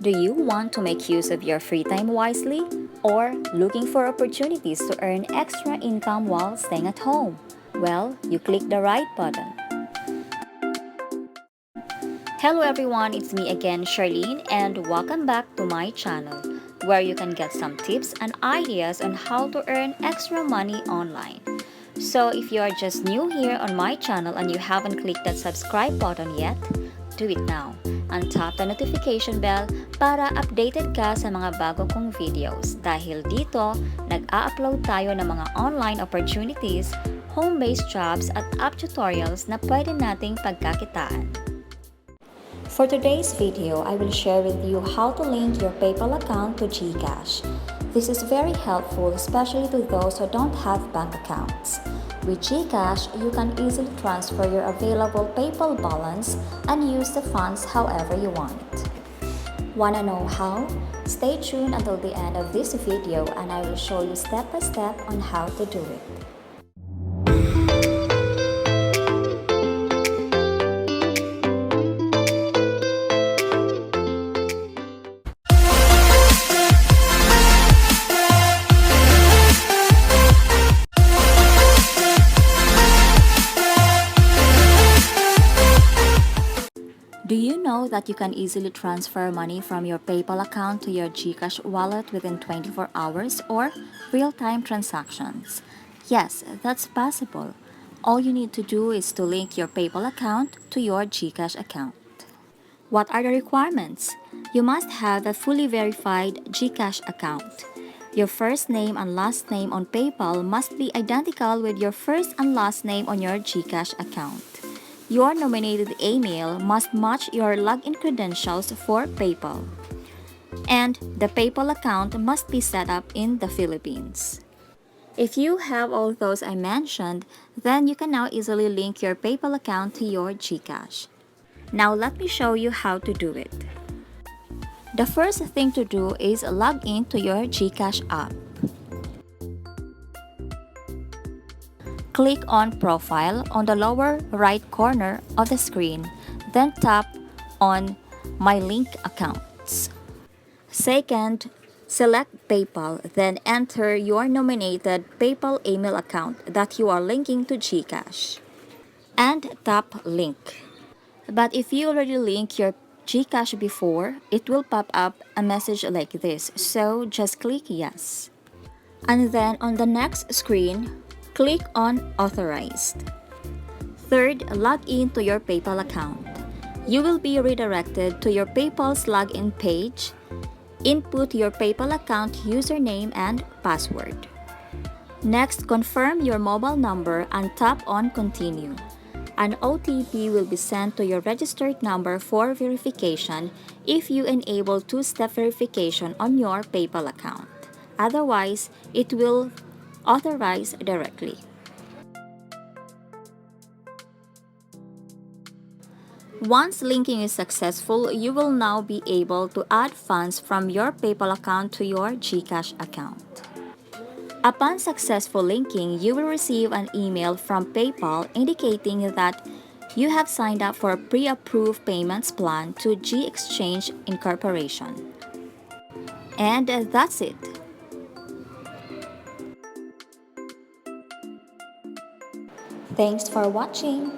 Do you want to make use of your free time wisely? Or looking for opportunities to earn extra income while staying at home? Well, you click the right button. Hello everyone, it's me again, Charlyn, and welcome back to my channel, where you can get some tips and ideas on how to earn extra money online. So if you are just new here on my channel and you haven't clicked that subscribe button yet, do it now and tap the notification bell para updated ka sa mga bago kong videos. Dahil dito, nag-a-upload tayo ng mga online opportunities, home-based jobs at app tutorials na pwede nating pagkakitaan. For today's video, I will share with you how to link your PayPal account to Gcash. This is very helpful, especially to those who don't have bank accounts. With Gcash, you can easily transfer your available PayPal balance and use the funds however you want. Wanna know how? Stay tuned until the end of this video and I will show you step by step on how to do it. Do you know that you can easily transfer money from your PayPal account to your Gcash wallet within 24 hours or real-time transactions? Yes, that's possible. All you need to do is to link your PayPal account to your Gcash account. What are the requirements? You must have a fully verified Gcash account. Your first name and last name on PayPal must be identical with your first and last name on your Gcash account. Your nominated email must match your login credentials for PayPal. And the PayPal account must be set up in the Philippines. If you have all those I mentioned, then you can now easily link your PayPal account to your Gcash. Now let me show you how to do it. The first thing to do is log in to your Gcash app. Click on Profile on the lower right corner of the screen, then tap on My Link Accounts. Second, select PayPal, then enter your nominated PayPal email account that you are linking to Gcash. And tap Link. But if you already link your Gcash before, it will pop up a message like this, so just click Yes. And then on the next screen, click on Authorized. Third, log in to your PayPal account. You will be redirected to your PayPal's login page. Input your PayPal account username and password. Next, confirm your mobile number and tap on Continue. An OTP will be sent to your registered number for verification if you enable two-step verification on your PayPal account. Otherwise, it will authorize directly. Once linking is successful, you will now be able to add funds from your PayPal account to your Gcash account. Upon successful linking, you will receive an email from PayPal indicating that you have signed up for a pre-approved payments plan to G-Exchange Incorporation. And that's it. Thanks for watching.